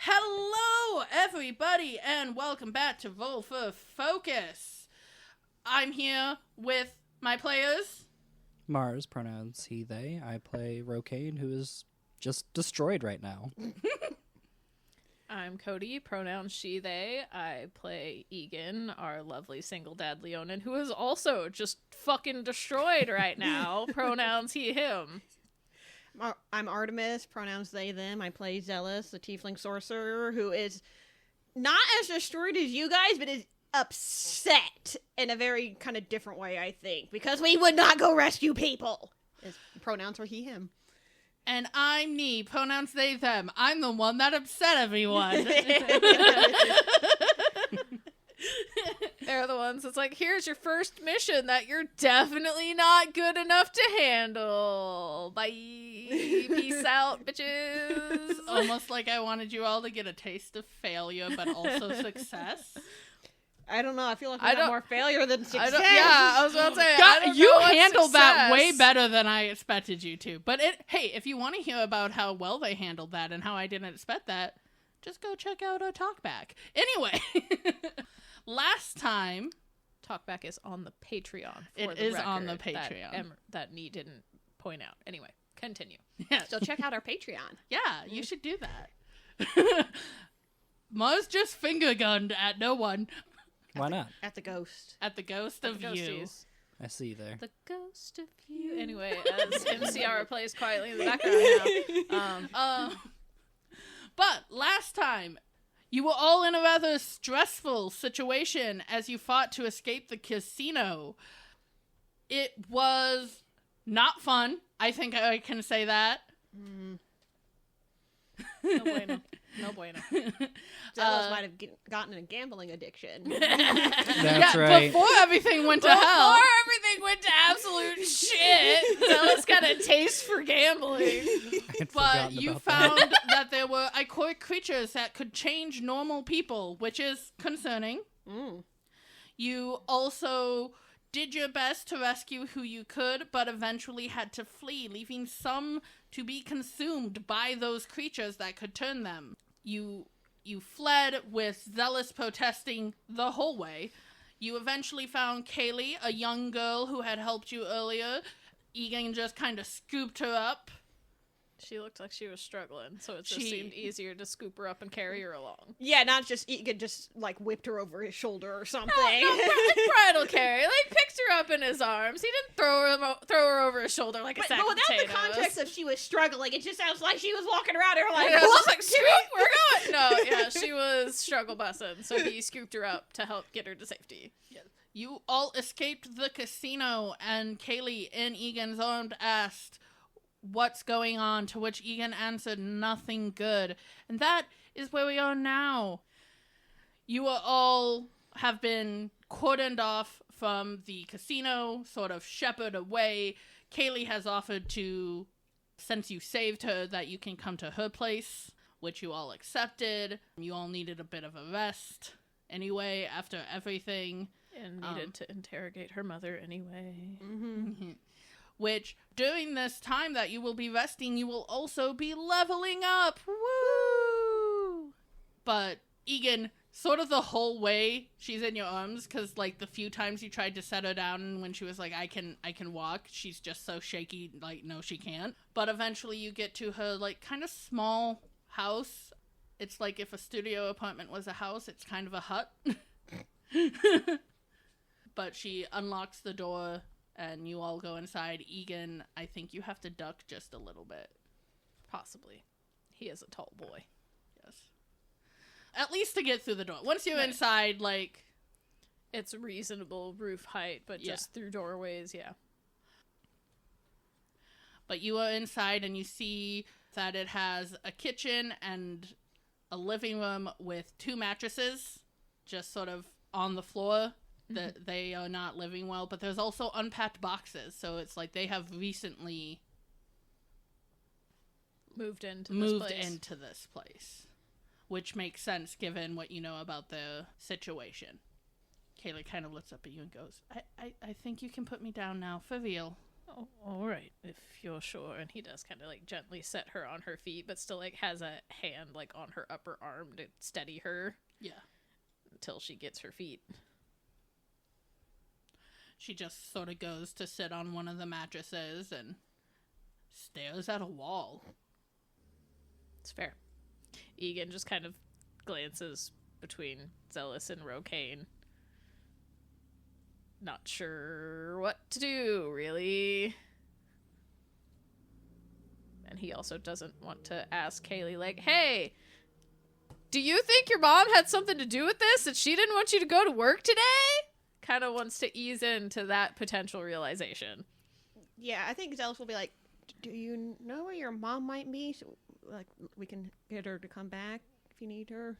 Hello, everybody, and welcome back to Roll for Focus. I'm here with my players. Mars, pronouns he, they. I play Rokain, who is just destroyed right now. I'm Cody, pronouns she, they. I play Ygin, our lovely single dad Leonin, who is also just fucking destroyed right now. Pronouns he, him. I'm Artemis, pronouns they, them. I play Xelas, the tiefling sorcerer, who is not as destroyed as you guys, but is upset in a very kind of different way, I think, because we would not go rescue people. His pronouns are he, him. And I'm Nee, pronouns they, them. I'm the one that upset everyone. They're the ones that's like, here's your first mission that you're definitely not good enough to handle. Bye. Peace out, bitches. Almost like I wanted you all to get a taste of failure, but also success. I don't know. I feel like we got more failure than success. I was about to say, you handled that way better than I expected you to. But hey, if you want to hear about how well they handled that and how I didn't expect that, just go check out our talkback. Anyway, last time, talkback is on the Patreon. It is on the Patreon. That Nee didn't point out. Anyway, continue. Yeah. So check out our Patreon. Yeah, you should do that. Mars just finger gunned at no one. Why not? At the ghost. At the ghost of you. Ghosties. I see you there. The ghost of you. Anyway, as MCR plays quietly in the background now. But last time, you were all in a rather stressful situation as you fought to escape the casino. It was not fun. I think I can say that. No bueno. No bueno. Xelas might have gotten a gambling addiction. That's right. Before everything went to hell. Before everything went to absolute shit, Xelas got a taste for gambling. But you found that there were ichoric creatures that could change normal people, which is concerning. You also did your best to rescue who you could, but eventually had to flee, leaving some to be consumed by those creatures that could turn them. You fled with Xelas protesting the whole way. You eventually found Kayleigh, a young girl who had helped you earlier. Ygin just kind of scooped her up. She looked like she was struggling, so it just seemed easier to scoop her up and carry her along. Yeah, not just Ygin just like whipped her over his shoulder or something. No, bridal carry. Like picked her up in his arms. He didn't throw her over his shoulder like a sack of potatoes. But without the context of she was struggling, it just sounds like she was walking around here like, yeah, just like scoop, we're going. No, yeah, she was struggle bussing, so he scooped her up to help get her to safety. Yes. You all escaped the casino, and Kayleigh, in Egan's arms, asked, "What's going on?" To which Ygin answered, "Nothing good." And that is where we are now. You are all have been cordoned off from the casino, sort of shepherded away. Kayleigh has offered to, since you saved her, that you can come to her place, which you all accepted. You all needed a bit of a rest anyway after everything. And needed to interrogate her mother anyway. Which, during this time that you will be resting, you will also be leveling up. Woo! But Ygin, sort of the whole way she's in your arms, because, like, the few times you tried to set her down when she was like, I can walk, she's just so shaky, like, no, she can't. But eventually you get to her, like, kind of small house. It's like if a studio apartment was a house, it's kind of a hut. But she unlocks the door, and you all go inside. Ygin, I think you have to duck just a little bit. Possibly. He is a tall boy. Yes. At least to get through the door. Once you're inside, like... It's reasonable roof height, but just through doorways, yeah. But you are inside, and you see that it has a kitchen and a living room with 2 mattresses just sort of on the floor. That they are not living well, but there's also unpacked boxes, so it's like they have recently moved into this place, which makes sense given what you know about the situation. Kayleigh kind of looks up at you and goes, I think you can put me down now, for real. Oh, all right, if you're sure. And he does kind of like gently set her on her feet, but still like has a hand like on her upper arm to steady her. Yeah. Until she gets her feet. She just sort of goes to sit on one of the mattresses and stares at a wall. It's fair. Ygin just kind of glances between Xelas and Rokain. Not sure what to do, really. And he also doesn't want to ask Kayleigh, like, hey, do you think your mom had something to do with this? That she didn't want you to go to work today? Kind of wants to ease into that potential realization. Yeah, I think Xelas will be like, do you know where your mom might be? So, like, we can get her to come back if you need her.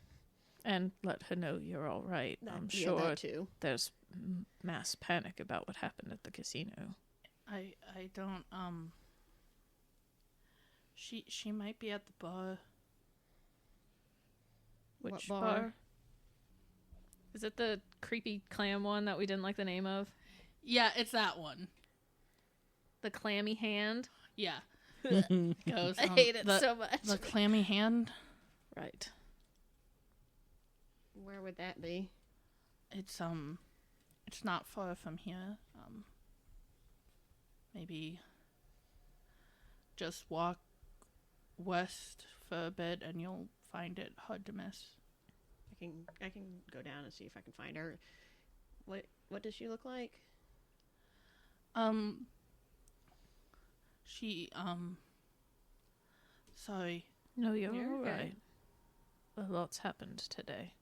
And let her know you're all right. I'm Yeah, sure that too. there's mass panic about what happened at the casino. I don't, She might be at the bar. Which What bar? bar? Is it the creepy clam one that we didn't like the name of? Yeah, it's that one. The Clammy Hand? Yeah. Goes, I hate it so much. The Clammy Hand. Right. Where would that be? It's not far from here. Maybe just walk west for a bit and you'll find it hard to miss. I can go down and see if I can find her. What does she look like? She sorry. No, you're You're all okay. right. A lot's happened today.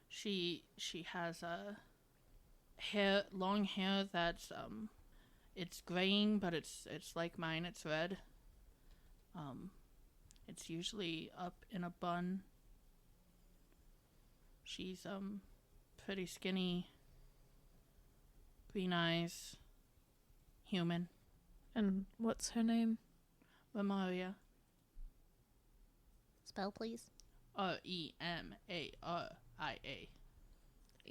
She has a long hair that's it's graying, but it's like mine, it's red. It's usually up in a bun. She's pretty skinny, green eyes, human. And what's her name? Remaria. Spell, please. Remaria.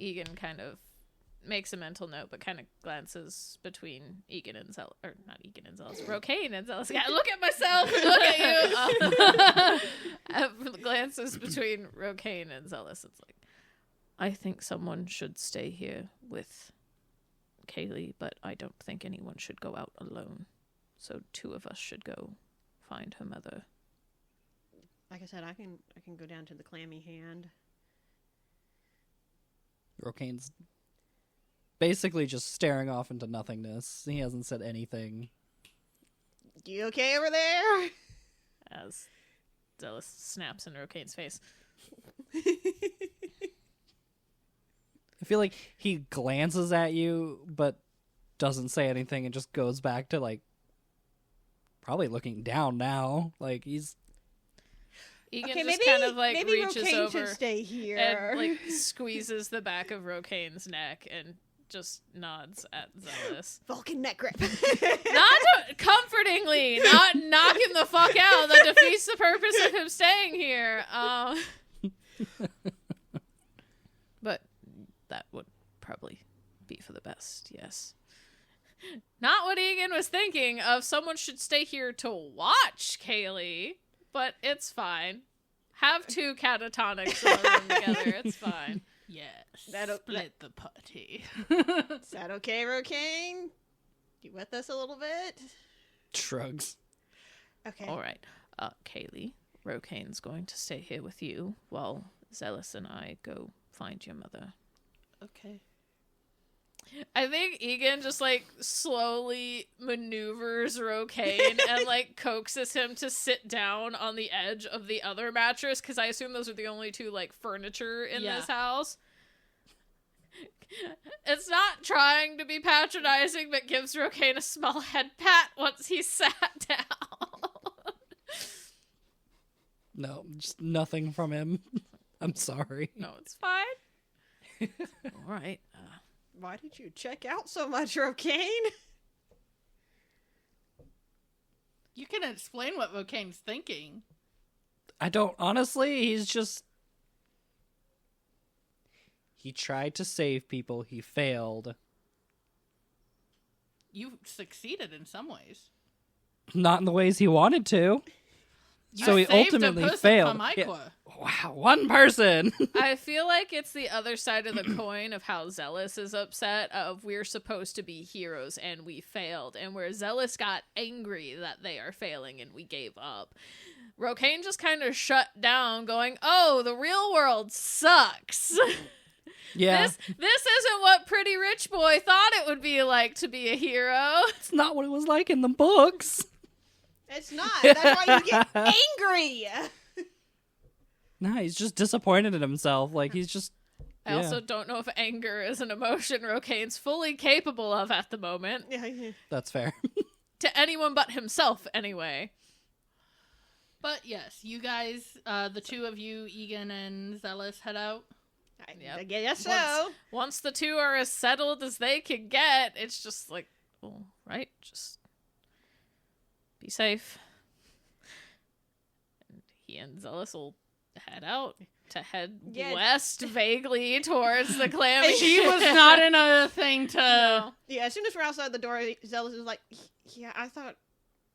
Ygin kind of makes a mental note, but kind of glances between Ygin and Xelas, or not Ygin and Xelas, Rokain and Xelas. Yeah, look at myself, look at you. Glances between Rokain and Xelas. It's like, I think someone should stay here with Kayleigh, but I don't think anyone should go out alone. So 2 of us should go find her mother. Like I said, I can go down to the Clammy Hand. Rokain's basically just staring off into nothingness. He hasn't said anything. You okay over there? As Xelas snaps in Rokain's face. I feel like he glances at you, but doesn't say anything and just goes back to, like, probably looking down now. Like, he's... Ygin Okay, just kind of, like, maybe reaches Rokain over should stay here. and, like, squeezes the back of Rokain's neck and just nods at Xelas. Vulcan neck grip. Comfortingly, not knocking the fuck out. That defeats the purpose of him staying here. But that would probably be for the best, yes. Not what Ygin was thinking of. Someone should stay here to watch Kayleigh, but it's fine. Have 2 catatonics in the room together. It's fine. Yes. That'll- Split the party. Is that okay, Rokain? You with us a little bit? Shrugs. Okay. All right. Kayleigh, Rokain's going to stay here with you while Xelas and I go find your mother. Okay. I think Ygin just, like, slowly maneuvers Rokain and, like, coaxes him to sit down on the edge of the other mattress, because I assume those are the only 2, like, furniture in this house. It's not trying to be patronizing, but gives Rokain a small head pat once he's sat down. No, just nothing from him. I'm sorry. No, it's fine. All right. Why did you check out so much, Rokain? You can explain what Rokain's thinking. I don't, honestly, he's just... He tried to save people. He failed. You succeeded in some ways. Not in the ways he wanted to. You So he saved ultimately a person failed. From Iqua. Wow, one person. I feel like it's the other side of the coin of how Xelas is upset of we're supposed to be heroes and we failed, and where Xelas got angry that they are failing and we gave up. Rokain just kind of shut down going, oh, the real world sucks. Yeah. This isn't what Pretty Rich Boy thought it would be like to be a hero. It's not what it was like in the books. It's not. That's why you get angry. Nah, he's just disappointed in himself. Like, he's just... I also don't know if anger is an emotion Rokain's fully capable of at the moment. Yeah. That's fair. To anyone but himself, anyway. But yes, you guys, the two of you, Ygin and Xelas, head out. Yep. I guess so. Once the two are as settled as they can get, it's just like, well, right? Just be safe. And he and Xelas will head out to head west vaguely towards the Clammy. She was not in a thing to... No. Yeah, as soon as we're outside the door, Xelas is like, yeah, I thought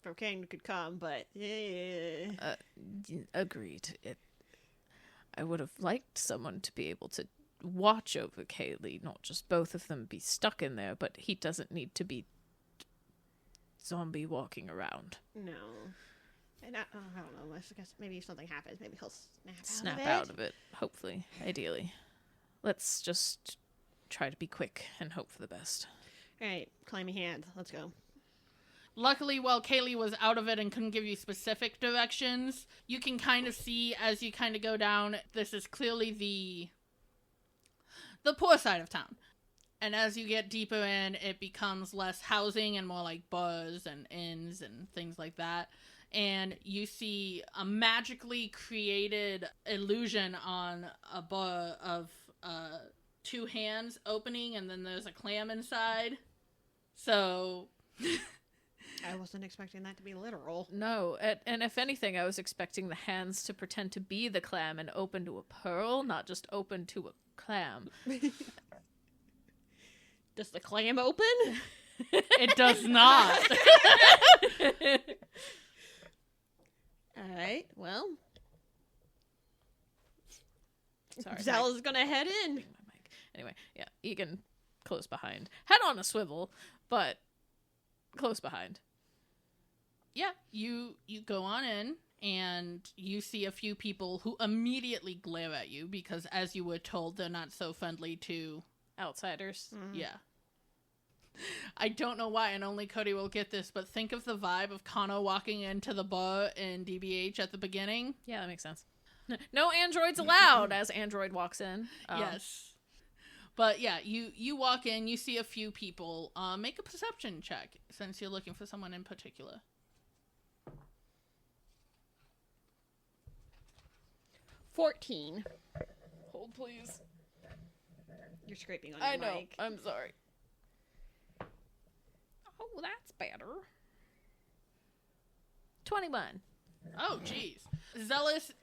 Rokain could come, but yeah. Agreed. I would have liked someone to be able to watch over Kayleigh, not just both of them be stuck in there, but he doesn't need to be zombie walking around. No. And I don't know. I guess maybe if something happens, maybe he'll Snap out of it, hopefully, ideally. Let's just try to be quick and hope for the best. All right, Clammy Hand. Let's go. Luckily, while Kayleigh was out of it and couldn't give you specific directions, you can kind of see as you kind of go down, this is clearly the poor side of town. And as you get deeper in, it becomes less housing and more like bars and inns and things like that. And you see a magically created illusion on a bar of two hands opening, and then there's a clam inside. So... I wasn't expecting that to be literal. No, and if anything, I was expecting the hands to pretend to be the clam and open to a pearl, not just open to a clam. Does the clam open? It does not. All right, well. Sorry. Xelas is going to head in. My mic. Anyway, yeah, Ygin close behind. Head on a swivel, but close behind. Yeah, you go on in, and you see a few people who immediately glare at you because, as you were told, they're not so friendly to Outsiders. Yeah. I don't know why, and only Cody will get this, but think of the vibe of Kano walking into the bar in DBH at the beginning. Yeah, that makes sense. No androids allowed as Android walks in. Yes. But yeah, you walk in, you see a few people. Make a perception check since you're looking for someone in particular. 14. Hold, please. You're scraping on your I know. mic. I'm sorry. Oh, that's better. 21. Oh, jeez. Xelas,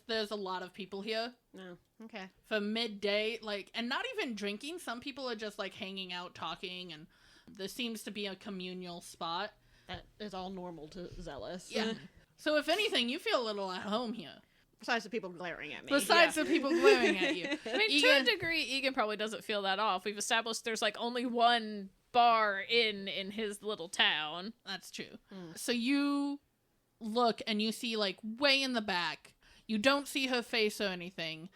there's a lot of people here. No. Okay. For midday, and not even drinking. Some people are just, hanging out, talking, and there seems to be a communal spot. That is all normal to Xelas. Yeah. So if anything, you feel a little at home here. Besides the people glaring at me. Besides the people glaring at you. I mean, to a degree, Ygin probably doesn't feel that off. We've established there's, only one bar in his little town. That's true. So you look, and you see, way in the back. You don't see her face or anything,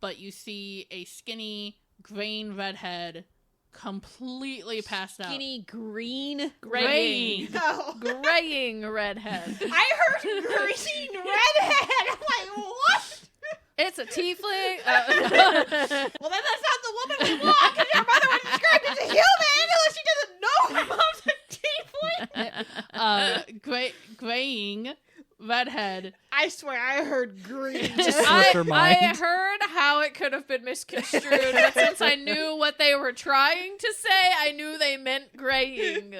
but you see a skinny, graying redhead completely passed out. Skinny green? Graying. No. Graying redhead. I heard green redhead. I'm like, what? It's a tiefling. Well, then that's not the woman we want, because your mother was described as a human, unless she doesn't know her mom's a tiefling. Graying redhead. I swear, I heard green. Just slipped her mind. I heard how it could have been misconstrued, but since I knew what they were trying to say, I knew they meant graying.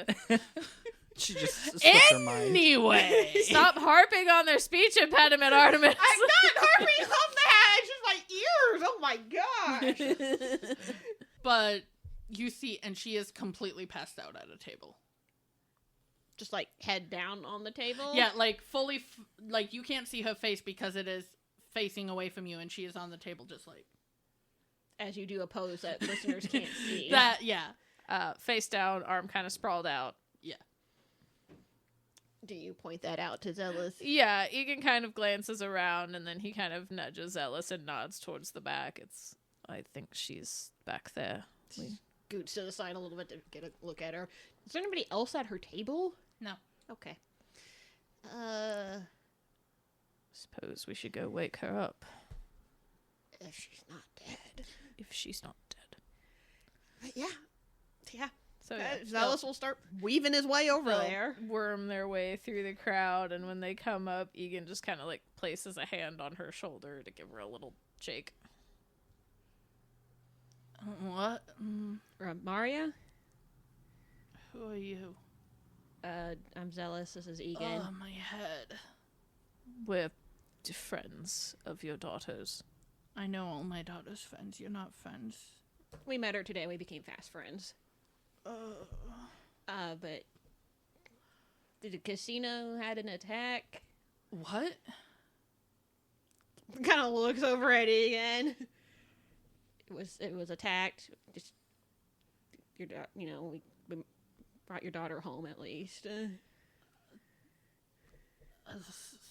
She just slipped her mind. Anyway. Stop harping on their speech impediment, Artemis. I'm not harping on that. It's just my ears. Oh my gosh! But you see, and she is completely passed out at a table. Just like head down on the table? Yeah, like fully, like you can't see her face because it is facing away from you, and she is on the table just like. As you do a pose that listeners can't see. That, yeah. Face down, arm kind of sprawled out. Yeah. Do you point that out to Xelas? Yeah, Ygin kind of glances around, and then he kind of nudges Xelas and nods towards the back. I think she's back there. Scoots to the side a little bit to get a look at her. Is there anybody else at her table? No. Okay. Suppose we should go wake her up. If she's not dead. If she's not dead. Yeah. So Xelas will start weaving his way over they'll there. worm their way through the crowd, and when they come up, Ygin just kind of like places a hand on her shoulder to give her a little shake. What? Maria? Who are you? I'm Xelas. This is Ygin. Oh, my head. We're friends of your daughter's. I know all my daughter's friends. You're not friends. We met her today. We became fast friends. But the casino had an attack. What? Kind of looks over at Ygin. It was attacked. Just we brought your daughter home at least.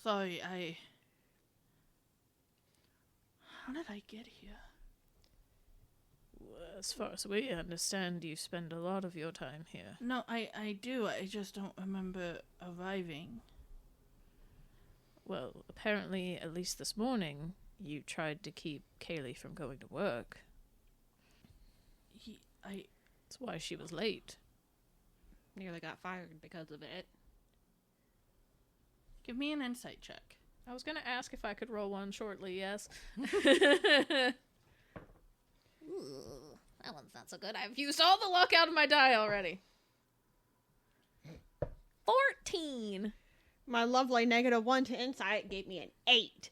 Sorry, How did I get here? As far as we understand, you spend a lot of your time here. No, I do. I just don't remember arriving. Well, apparently, at least this morning, you tried to keep Kayleigh from going to work. That's why she was late. Nearly got fired because of it. Give me an insight check. I was going to ask if I could roll one shortly, yes. Ooh, that one's not so good. I've used all the luck out of my die already. 14. My lovely -1 to insight gave me an 8.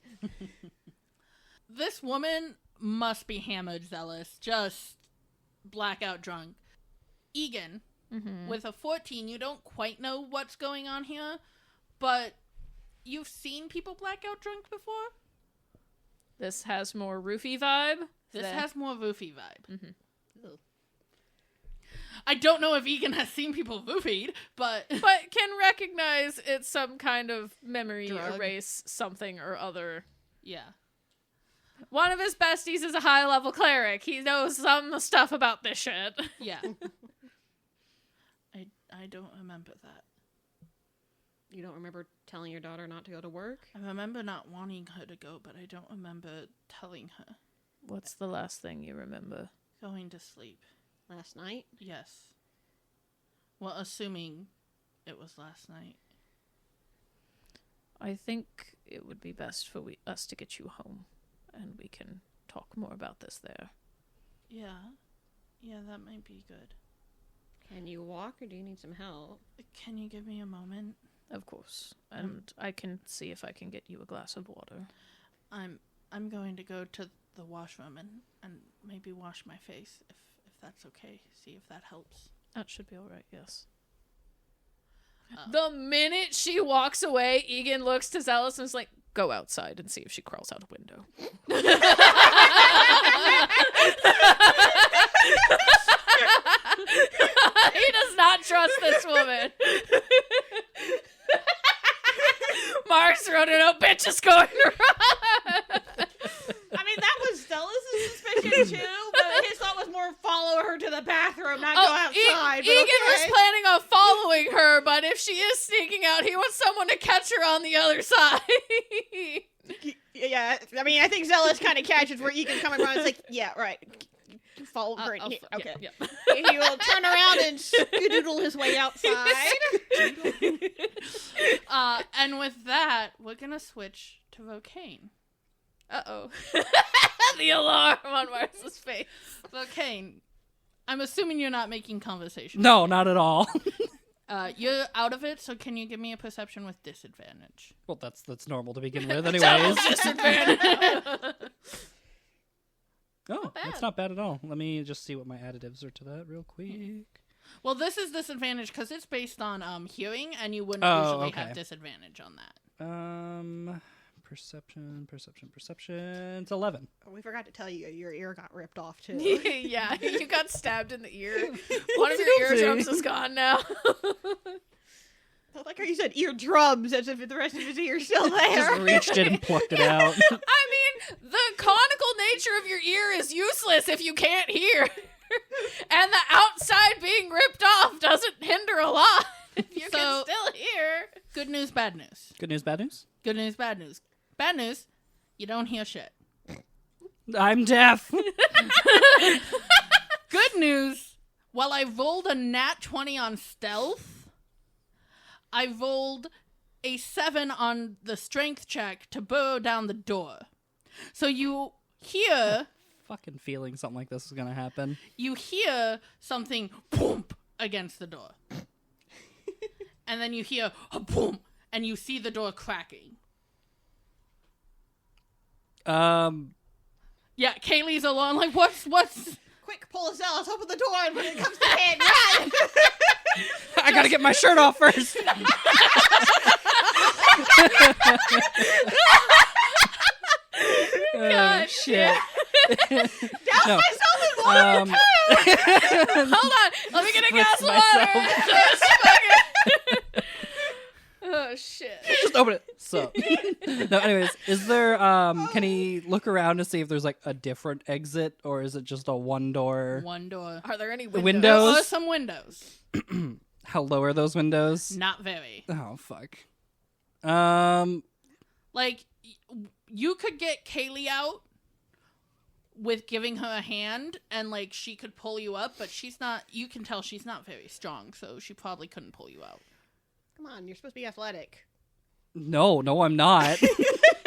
This woman must be hammered, Xelas. Just blackout drunk. Ygin, with a 14, you don't quite know what's going on here, but you've seen people blackout drunk before? This has more roofie vibe. This has more roofie vibe. Mm-hmm. I don't know if Ygin has seen people roofied, but can recognize it's some kind of memory Drug. erase something or other. yeah. One of his besties is a high-level cleric. He knows some stuff about this shit. Yeah. I don't remember that. You don't remember telling your daughter not to go to work? I remember not wanting her to go, but I don't remember telling her. What's the last thing you remember? Going to sleep. Last night? Yes. Well, assuming it was last night. I think it would be best for us to get you home, and we can talk more about this there. Yeah. Yeah, that might be good. Can you walk or do you need some help? Can you give me a moment? Of course. And I can see if I can get you a glass of water. I'm going to go to the washroom and maybe wash my face if that's okay. See if that helps. That should be alright, yes. Oh. The minute she walks away, Ygin looks to Xelas and is like, go outside and see if she crawls out a window. He does not trust this woman. Mark's running out, bitch is going to run. I mean, that was Xelas' suspicion too, but his thought was more follow her to the bathroom, not go outside. Egan was planning on following her, but if she is sneaking out, he wants someone to catch her on the other side. Yeah, I mean, I think Xelas kind of catches where Egan's coming from. It's like, yeah, right. Follow her. Okay. Yeah. He will turn around and skedoodle his way outside. And with that, we're gonna switch to Rokain. Uh-oh. The alarm on Mars's face. Rokain, I'm assuming you're not making conversation. No, not at all. You're out of it, so can you give me a perception with disadvantage? Well, that's normal to begin with, anyways. Disadvantage. Oh, bad. that's not bad at all. Let me just see what my additives are to that real quick. Well, this is disadvantage because it's based on hearing, and you wouldn't Oh, usually okay. have disadvantage on that. Perception. It's 11. Oh, we forgot to tell you your ear got ripped off too. Yeah, you got stabbed in the ear. One of your eardrums is gone now. I like how you said eardrums as if the rest of his ear's still there. Just reached in and plucked it out. I mean, the conical nature of your ear is useless if you can't hear. And the outside being ripped off doesn't hinder a lot if you can still hear. Good news, bad news. Good news, bad news? Good news, bad news. Bad news, you don't hear shit. I'm deaf. Good news, while I rolled a nat 20 on stealth, I rolled a 7 on the strength check to burrow down the door. So you hear Fucking feeling something like this is gonna happen. something boom against the door. And then you hear a boom, and you see the door cracking. Yeah, Kayleigh's alone, like, what's... Quick, pull a Xelas, open the door, and when it comes to hand, run! I gotta get my shirt off first. Oh, shit. Douse No. myself in water! Hold on, let me get a glass of Spritz water. Oh shit. Just open it. So, no. Anyways, is there? Can he look around to see if there's like a different exit, or is it just a one door? One door. Are there any windows? There windows? are some windows. How low are those windows? Not very. Oh fuck. Like, you could get Kayleigh out with giving her a hand, and, like, she could pull you up, but she's not... You can tell she's not very strong, so she probably couldn't pull you out. Come on, you're supposed to be athletic. No, I'm not.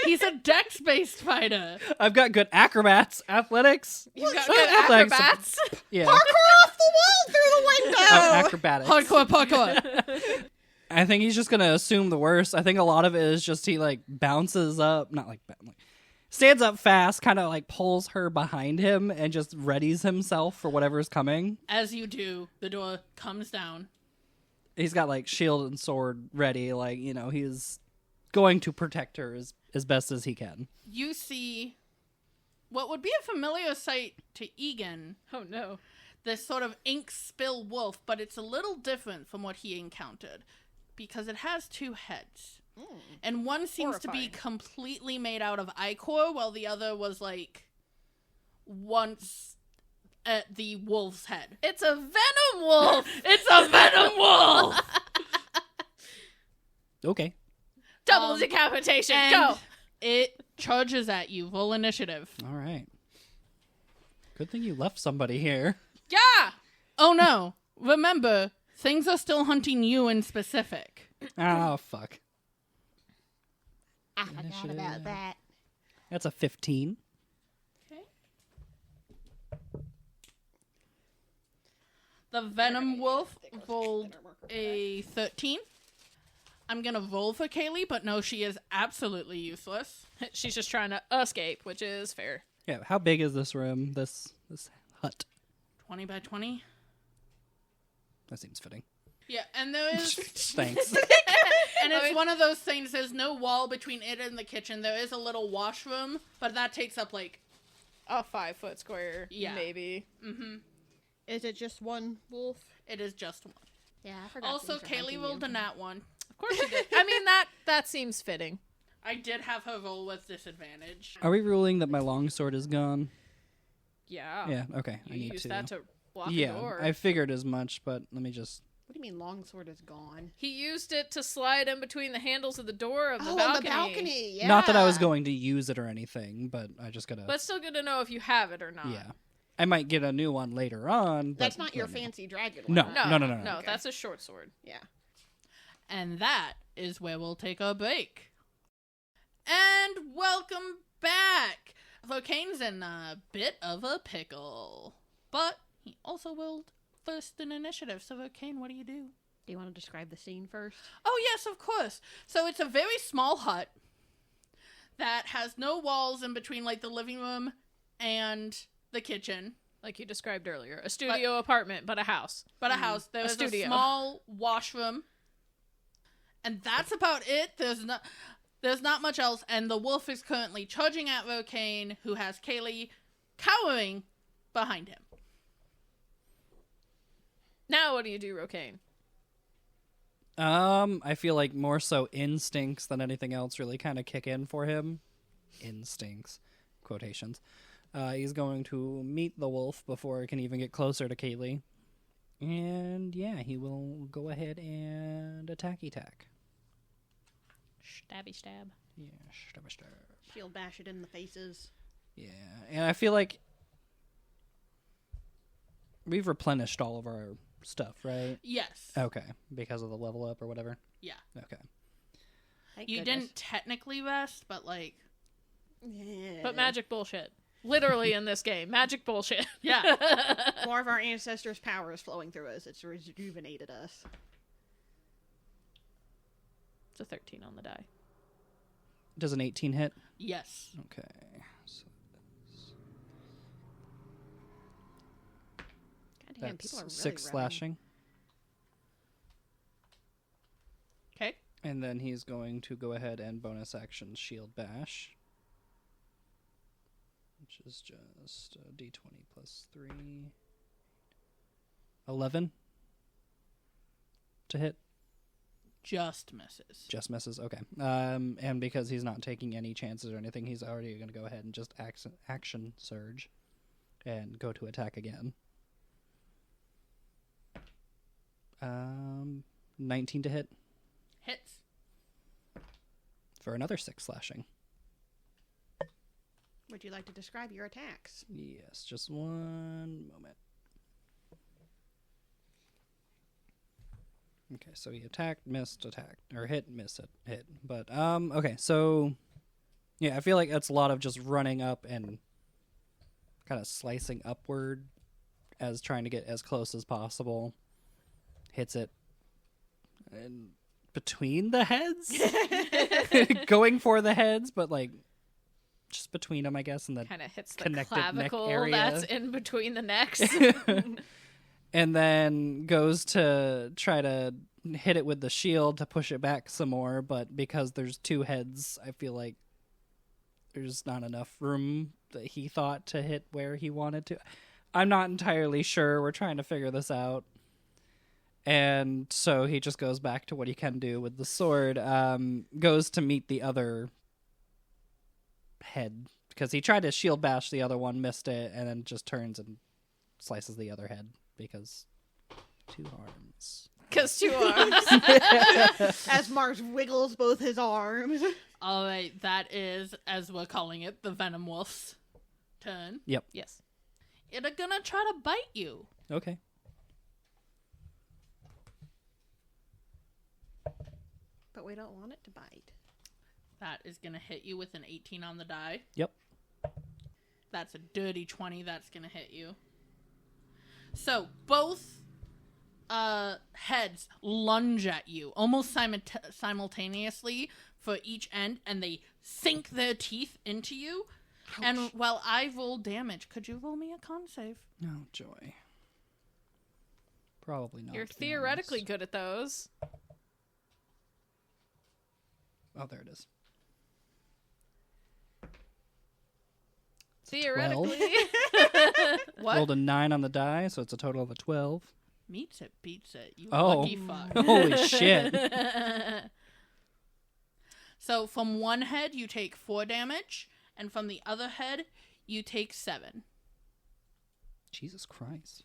He's a dex-based fighter. I've got good acrobats, athletics. You've got Well, good athletics. acrobats. Yeah. Parkour off the wall through the window! Acrobatics. Parkour. I think he's just gonna assume the worst. I think a lot of it is just he like bounces up, not like stands up fast, kind of like pulls her behind him and just readies himself for whatever's coming. As you do, the door comes down. He's got like shield and sword ready, like, you know, he's going to protect her as best as he can. You see what would be a familiar sight to Ygin, Oh no. this sort of ink spill wolf, but it's a little different from what he encountered because it has two heads. And one seems to be Horrifying. completely made out of ichor, while the other was like once at the wolf's head. It's a venom wolf. It's a venom wolf! Okay. Double decapitation. And Go. it charges at you. Roll initiative. All right. Good thing you left somebody here. Yeah. Oh no. Remember, things are still hunting you in specific. Oh, fuck. I forgot about that. That's a 15. Okay. The venom wolf rolled a 13. I'm gonna roll for Kayleigh, but no, she is absolutely useless. She's just trying to escape, which is fair. Yeah, how big is this room, this hut? 20 by 20. That seems fitting. Yeah, and there is... Thanks. And it's one of those things, there's no wall between it and the kitchen. There is a little washroom, but that takes up, like... A 5 foot square, Yeah. maybe. Mm-hmm. Is it just one wolf? It is just one. Yeah, I forgot. Also, things are Kayleigh hunting rolled you. a nat 1. Of course you did. I mean, that seems fitting. I did have her roll with disadvantage. Are we ruling that my longsword is gone? Yeah. Yeah, okay. I You need use to. that to block yeah, the door. I figured as much, but let me just... What do you mean longsword is gone? He used it to slide in between the handles of the door of the on balcony. the balcony, yeah. Not that I was going to use it or anything, but I just gotta... But it's still good to know if you have it or not. yeah. I might get a new one later on, but... That's not your let me know. fancy dragon No. one. No, No. No, Okay. that's a short sword. Yeah. And that is where we'll take our break. And welcome back! Rokain's in a bit of a pickle. But he also rolled first in initiative. So, Rokain, what do? Do you want to describe the scene first? Oh, yes, of course. So it's a very small hut that has no walls in between, like, the living room and the kitchen. Like you described earlier. A studio apartment, but a house. But a house. There A is a studio. small washroom. And that's about it. There's not much else. And the wolf is currently charging at Rokain, who has Kayleigh cowering behind him. Now what do you do, Rokain? I feel like more so instincts than anything else really kind of kick in for him. Instincts. Quotations. He's going to meet the wolf before he can even get closer to Kayleigh. And yeah, he will go ahead and attack. Stabby stab. Yeah, stab. Shield bash it in the faces. Yeah, and I feel like we've replenished all of our stuff, right? Yes. Okay, because of the level up or whatever? Yeah. Okay. Thank You goodness. didn't technically rest, but like... Yeah. But magic bullshit. Literally in this game. Magic bullshit. Yeah. More of our ancestors' power is flowing through us. It's rejuvenated us. It's a 13 on the die. Does an 18 hit? Yes. Okay. So God damn, that's people are really 6 revving. slashing. Okay. And then he's going to go ahead and bonus action shield bash. Which is just d20 plus 3. 11 to hit. Just misses. Just misses. Okay. And because he's not taking any chances or anything, he's already going to go ahead and just action surge and go to attack again. 19 to hit Hits. for another 6 slashing. Would you like to describe your attacks? Yes, just one moment. Okay, so he attacked, missed, attacked, or hit, missed, hit. But okay, so yeah, I feel like it's a lot of just running up and kind of slicing upward as trying to get as close as possible. Hits it and between the heads, going for the heads, but like just between them, I guess, and the Kind of hits the connected neck clavicle area. that's in between the necks. And then goes to try to hit it with the shield to push it back some more, but because there's 2 heads, I feel like there's not enough room that he thought to hit where he wanted to. I'm not entirely sure. We're trying to figure this out. And so he just goes back to what he can do with the sword, goes to meet the other head, because he tried to shield bash the other one, missed it, and then just turns and slices the other head. Because 2 arms. Because 2 arms. As Mars wiggles both his arms. All right, that is, as we're calling it, the Venom Wolf's turn. Yep. Yes. It's gonna try to bite you. Okay. But we don't want it to bite. That is gonna hit you with an 18 on the die. Yep. That's a dirty 20. That's gonna hit you. So both heads lunge at you almost simultaneously for each end, and they sink their teeth into you. Ouch. And while I roll damage, could you roll me a con save? Oh, joy. Probably not. You're to be theoretically honest. good at those. Oh, there it is. Theoretically. What? Rolled a 9 on the die, so it's a total of a 12. Meets it, beats it. You Oh. lucky fuck. Holy shit. So from one head, you take 4 damage, and from the other head, you take 7. Jesus Christ.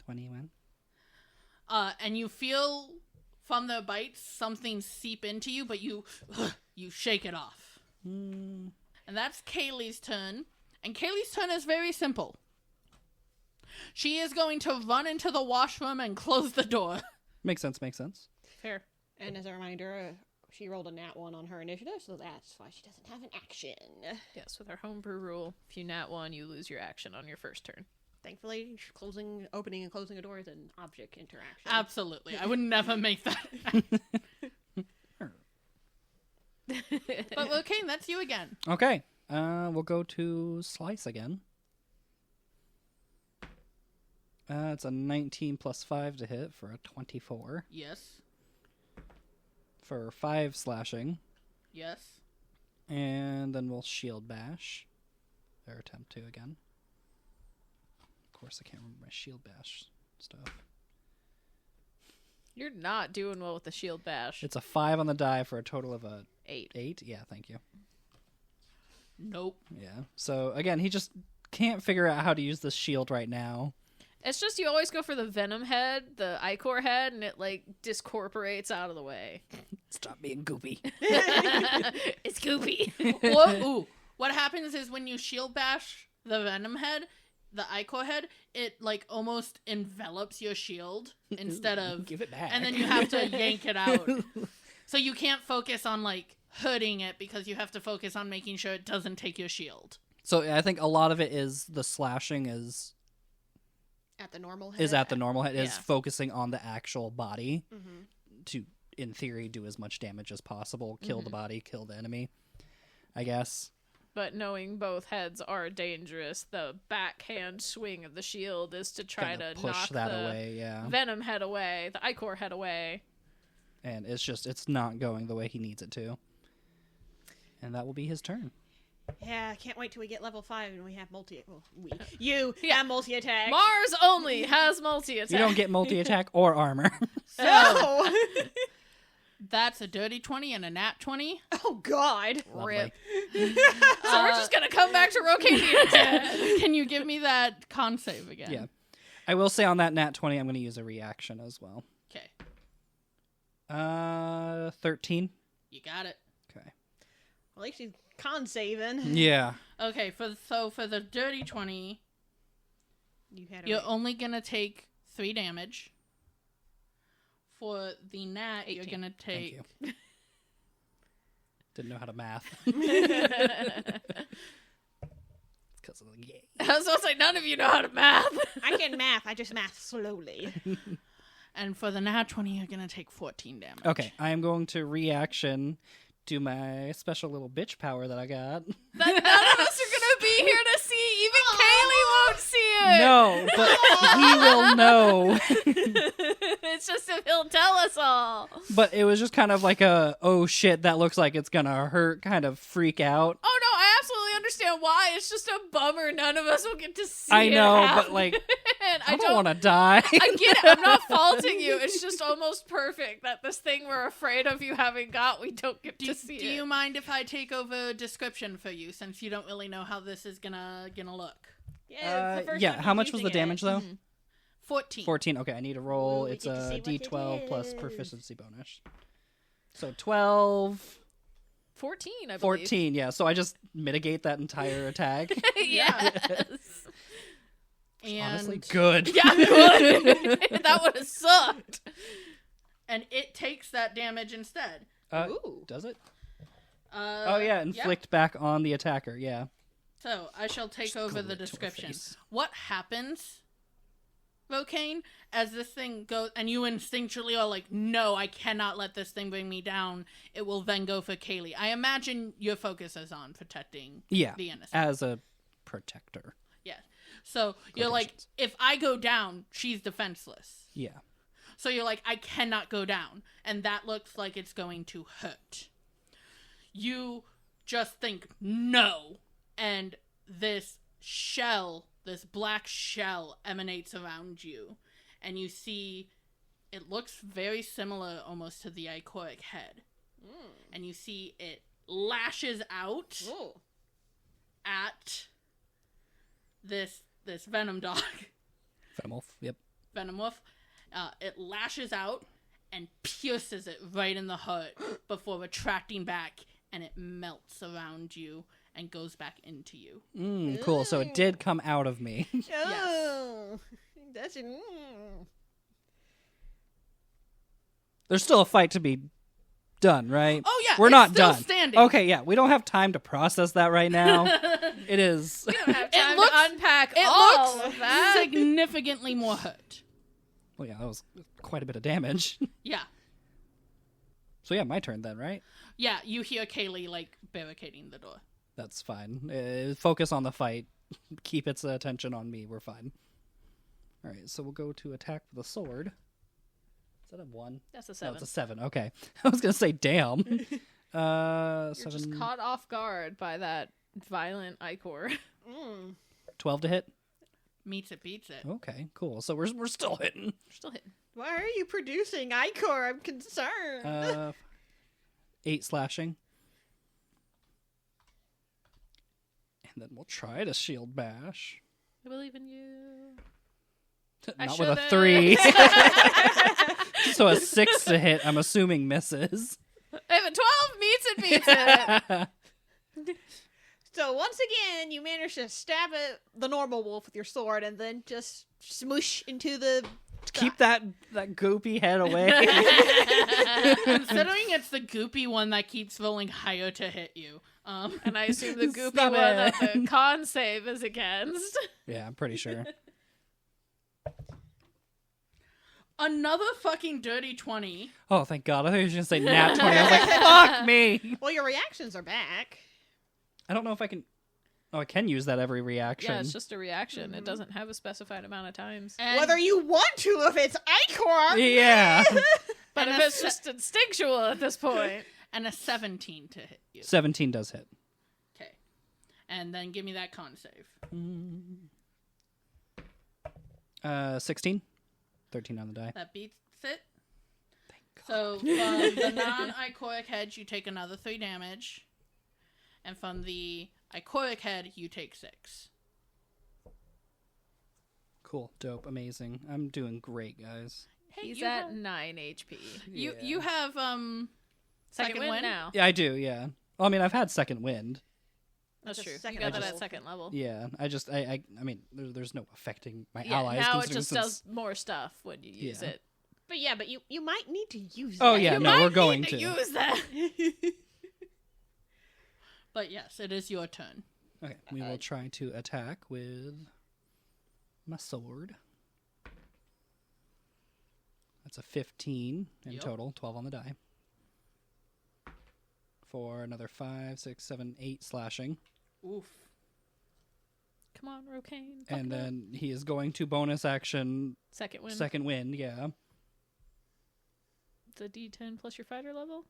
$21. And you feel from the bites something seep into you, but you shake it off. And that's Kayleigh's turn. And Kayleigh's turn is very simple. She is going to run into the washroom and close the door. Makes sense, makes sense. Fair. And as a reminder, she rolled a nat 1 on her initiative, so that's why she doesn't have an action. Yes, with our homebrew rule, if you nat 1, you lose your action on your first turn. Thankfully, opening and closing a door is an object interaction. Absolutely. I would never make that. But Rokain, that's you again. Okay. We'll go to Slice again. It's a 19 plus 5 to hit for a 24. Yes. For 5 slashing. Yes. And then we'll shield bash. Their attempt to again. Of course, I can't remember my shield bash stuff. You're not doing well with the shield bash. It's a 5 on the die for a total of a 8. 8? Yeah, thank you. Nope. Yeah. So, again, he just can't figure out how to use this shield right now. It's just you always go for the venom head, the ichor head, and it like discorporates out of the way. Stop being goopy. It's goopy. What happens is when you shield bash the venom head, the ichor head, it like almost envelops your shield instead of give it back. and then you have to yank it out. So you can't focus on like hurting it because you have to focus on making sure it doesn't take your shield. So I think a lot of it is the slashing is At the normal head. at the normal head, is Yeah. focusing on the actual body Mm-hmm. to, in theory, do as much damage as possible. Kill the body, kill the enemy, I guess. But knowing both heads are dangerous, the backhand swing of the shield is to try Kinda to push knock that the away, yeah. venom head away, the ichor head away. And it's not going the way he needs it to. And that will be his turn. Yeah, I can't wait till we get level 5 and we have you have multi-attack. Mars only has multi-attack. You don't get multi-attack or armor. No! That's a dirty 20 and a nat 20. Oh, God. Lovely. Rip. So we're just going to come back to Rokain. Can you give me that con save again? Yeah. I will say on that nat 20, I'm going to use a reaction as well. Okay. 13. You got it. Okay. At least he's con saving. Yeah. Okay, for the dirty 20, You had you're only going to take 3 damage. For the nat, you're 18. going to take... you. Didn't know how to math. Because of the game. I was going to say, none of you know how to math. I can math. I just math slowly. And for the nat 20, you're going to take 14 damage. Okay, I am going to reaction to my special little bitch power that I got. That none of us are going to be here to see. Even Kayleigh won't see it. No, but he will know. It's just if he'll tell us all. But it was just kind of like a, oh shit, that looks like it's gonna hurt kind of freak out. Oh no, I absolutely understand why. It's just a bummer. None of us will get to see I it know, happen. but like, And I don't want to die. I get it. I'm not faulting you. It's just almost perfect that this thing we're afraid of you having got, we don't get to see Do it. you mind if I take over description for you, since you don't really know how this is gonna look? Yeah, it's the first Yeah, time how he's much was the using it. damage though? 14. 14. Okay, I need a roll. Ooh, we It's get to a see what it D12 plus is. proficiency bonus. So 12, 14, I believe. 14. Yeah, so I just mitigate that entire attack. Yes. And Honestly, good. Yeah, that would have sucked. and it takes that damage instead. Ooh. Does it? Oh yeah, inflict back on the attacker. Yeah. So I shall take Just over glue the it to her description. face. What happens, Rokain, as this thing goes, and you instinctually are like, no, I cannot let this thing bring me down. It will then go for Kayleigh. I imagine your focus is on protecting Yeah. the innocent. As a protector. Yeah. So you're like, Quotations. if I go down, she's defenseless. Yeah. So you're like, I cannot go down. And that looks like it's going to hurt. You just think, no. And this shell, this black shell emanates around you. And you see, it looks very similar almost to the ichoric head. And you see it lashes out Ooh. at this venom dog. Venomolf. Yep. Venomwolf. It lashes out and pierces it right in the heart before retracting back, and it melts around you and goes back into you. Cool. So it did come out of me. Oh. That's it. There's still a fight to be done, right? Oh yeah, We're it's not still done. Standing. Okay, yeah. We don't have time to process that right now. It is. We don't have time looks- to unpack It all looks of that. significantly more hurt. Well, yeah, that was quite a bit of damage. Yeah. So yeah, my turn then, right? Yeah, you hear Kayleigh, like, barricading the door. That's fine. Focus on the fight. Keep its attention on me. We're fine. All right, so we'll go to attack with a sword. Is that a 1? That's a No, 7. it's a 7. Okay. I was going to say, damn. You're 7, just caught off guard by that violent ichor. 12 to hit. Meets it, beats it. Okay, cool. So we're still hitting. Still hitting. Why are you producing Icor? I'm concerned. 8 slashing. And then we'll try to shield bash. I believe in you. Not with a 3. So a 6 to hit, I'm assuming misses. If a 12 meets it, meets it. So once again, you manage to stab at the normal wolf with your sword and then just smoosh into the... Keep that goopy head away. Considering it's the goopy one that keeps rolling higher to hit you. And I assume the goopy Stop one that it. the con save is against. Yeah, I'm pretty sure. Another fucking dirty 20. Oh, thank God. I thought you were going to say nat 20. I was like, fuck me. Well, your reactions are back. I don't know if I can... Oh, I can use that every reaction. Yeah, it's just a reaction. It doesn't have a specified amount of times. And, Whether you want to, if it's Icor. Yeah. But and if a it's just instinctual at this point. and a 17 to hit you. 17 does hit. Okay. And then give me that con save. 16. 13 on the die. That beats it. So from the non-ichoric head, you take another 3 damage. And from the ichoric head, you take 6. Cool. Dope. Amazing. I'm doing great, guys. Hey, He's you at have, 9 HP. you have Second wind now. Yeah, I do, yeah. Well, I mean, I've had second wind. That's That's true. a You second got that level. at second level. Yeah, I mean, there's no affecting my Yeah, allies. now it considering just since- does more stuff when you use Yeah. it. But you might need to use Oh, that. yeah, You no, might we're going need to. use that. But yes, it is your turn. Okay, we will try to attack with my sword. That's a 15 in Yep. total, 12 on the die. For another 5, 6, 7, 8 slashing. Oof. Come on, Rokain. And then he is going to bonus action Second wind. second wind, yeah. The D10 plus your fighter level.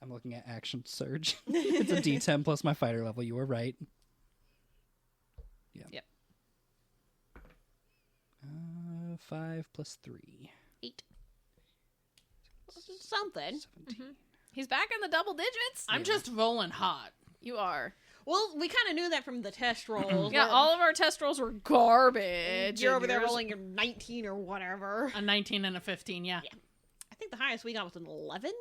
I'm looking at action surge. It's a D10 plus my fighter level. You were right. Yeah. Yep. 5 plus 3. 8. Something. 17. He's back in the double digits. I'm just rolling hot. You are. Well, we kind of knew that from the test rolls. Yeah, but all of our test rolls were garbage. You're and over there yours- rolling your 19 or whatever. A 19 and a 15, yeah. I think the highest we got was an 11.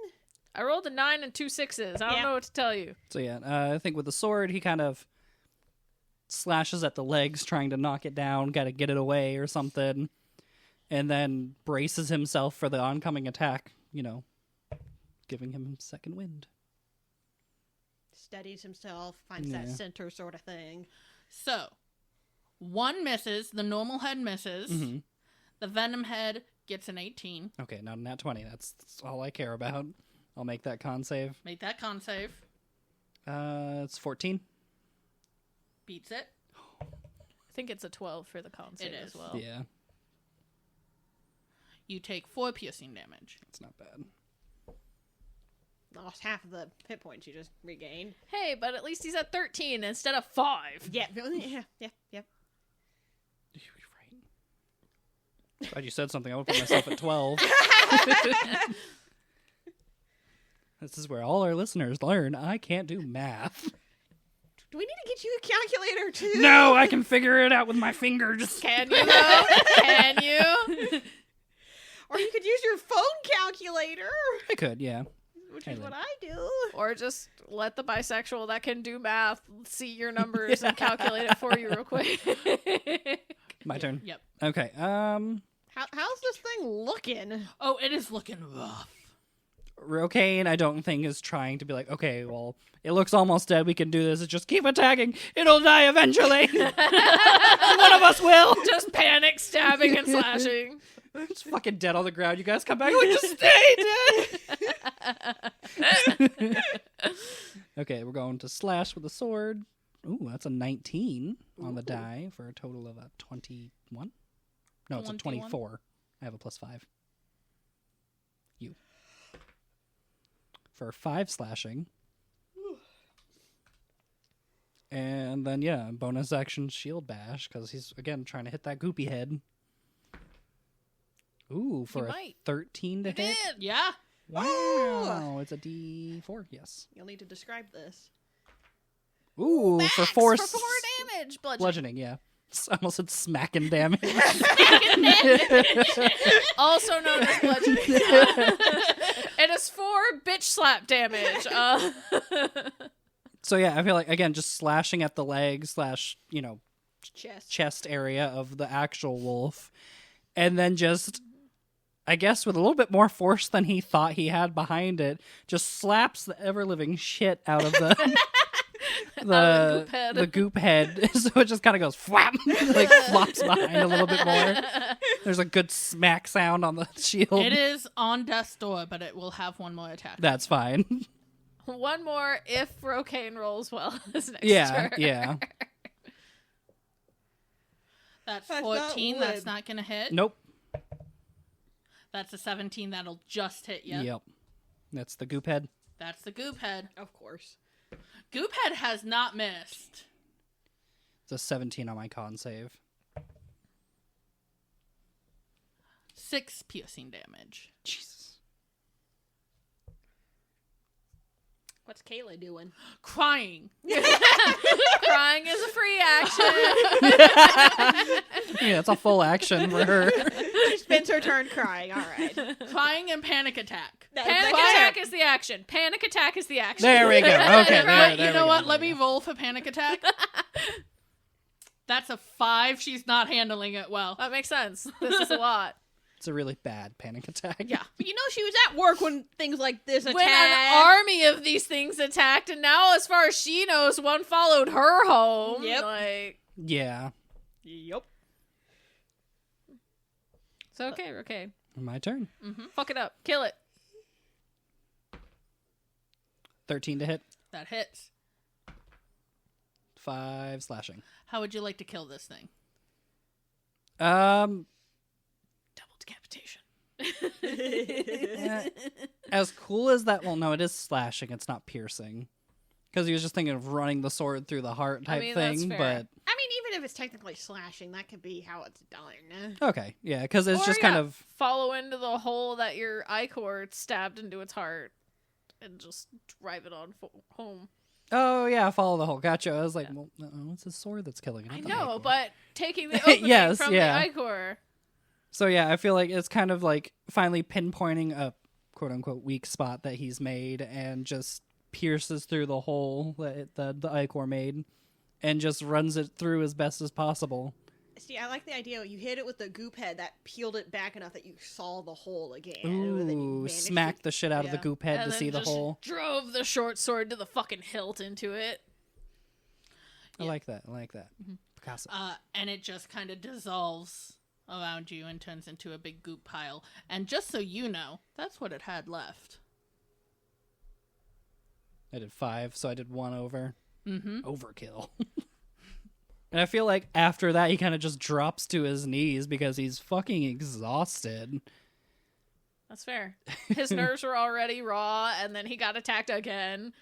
I rolled a 9 and 2 6s. I don't Yeah. know what to tell you. So yeah, I think with the sword, he kind of slashes at the legs, trying to knock it down, got to get it away or something, and then braces himself for the oncoming attack, giving him second wind. Steadies himself, finds Yeah. that center sort of thing. So, 1 misses, the normal head misses, Mhm. the venom head gets an 18. Okay, now nat 20. That's all I care about. I'll make that con save. Make that con save. It's 14. Beats it. I think it's a 12 for the con save is. as well. Yeah, You take 4 piercing damage. it's not bad. Lost half of the hit points you just regained. Hey, but at least he's at 13 instead of 5. Yeah, yeah. You're right. Glad you said something. I would put myself at 12. This is where all our listeners learn I can't do math. Do we need to get you a calculator too? No, I can figure it out with my fingers. Can you, though? Can you? Or you could use your phone calculator, I could, yeah. which Hey, is Lynn. what I do. Or just let the bisexual that can do math see your numbers and calculate it for you real quick. My turn. Yep. Okay. How's this thing looking? Oh, it is looking rough. Rokain, I don't think is trying to be like, okay, well, it looks almost dead. We can do this. It's just keep attacking. It'll die eventually. One of us will. Just panic, stabbing, and slashing. It's fucking dead on the ground. You guys come back. Like, just stay dead. Okay, we're going to slash with a sword. Ooh, that's a 19 on the die for a total of a 21. No, it's a 24. I have a +5. You. For 5 slashing. And then, yeah, bonus action shield bash, because he's, again, trying to hit that goopy head. Ooh, for a might. 13 to hit. Yeah. Wow, it's a D4, yes. You'll need to describe this. Ooh, Max for 4 damage. bludgeoning, yeah. I almost said smacking damage. Also known as bludgeoning. It is 4 bitch slap damage. So yeah, I feel like, again, just slashing at the leg / chest area of the actual wolf. And then just, I guess with a little bit more force than he thought he had behind it, just slaps the ever-living shit out of the... the goop head. So it just kind of goes flap, like flops behind a little bit more. There's a good smack sound on the shield. It is on death's door, but it will have one more attack. That's fine. One more if Rokain rolls well this next Yeah, turn. yeah. That's That's 14. not That's not going to hit. Nope. That's a 17. That'll just hit you. Yep. That's the goop head. That's the goop head. Of course. Goop head has not missed. It's a 17 on my con save. 6 piercing damage. Jesus. What's Kayleigh doing? Crying. Crying is a free action. Yeah, that's a full action for her. She spends her turn crying. All right. Crying and panic attack. Panic attack is the action. Panic attack is the action. There we go. Okay, Wait, there you know we what? go. Let me roll for panic attack. That's a 5. She's not handling it well. That makes sense. This is a lot. It's a really bad panic attack. Yeah. But you know she was at work when things like this attacked. When an army of these things attacked, and now, as far as she knows, one followed her home. Yep. Like, Yeah. Yep. it's okay, okay. My turn. Fuck it up. Kill it. 13 to hit. That hits. 5 slashing. How would you like to kill this thing? Double decapitation. As cool as that, well, no, it is slashing. It's not piercing. Because he was just thinking of running the sword through the heart type that's thing. fair. But I mean, even if it's technically slashing, that could be how it's done. okay, yeah, because it's Or, just yeah, kind of follow into the hole that your icor stabbed into its heart and just drive it on home. oh yeah, follow the whole. Gotcha. I was like, well, no, it's his sword that's killing it. I not the know, Icor. but taking the opening Yes, from yeah. the icor. So yeah, I feel like it's kind of like finally pinpointing a quote unquote weak spot that he's made and just pierces through the hole that the Icor made and just runs it through as best as possible. See, I like the idea. You hit it with the goop head that peeled it back enough that you saw the hole again. and then you Ooh, managed smack to- the shit out of the yeah. goop head And to then see the just hole. drove the short sword to the fucking hilt into it. I like that. I like that. Picasso. And it just kind of dissolves around you and turns into a big goop pile. And just so you know, that's what it had left. I did 5, so I did 1 over. Mm-hmm. Overkill. And I feel like after that, he kind of just drops to his knees because he's fucking exhausted. That's fair. His nerves were already raw, and then he got attacked again.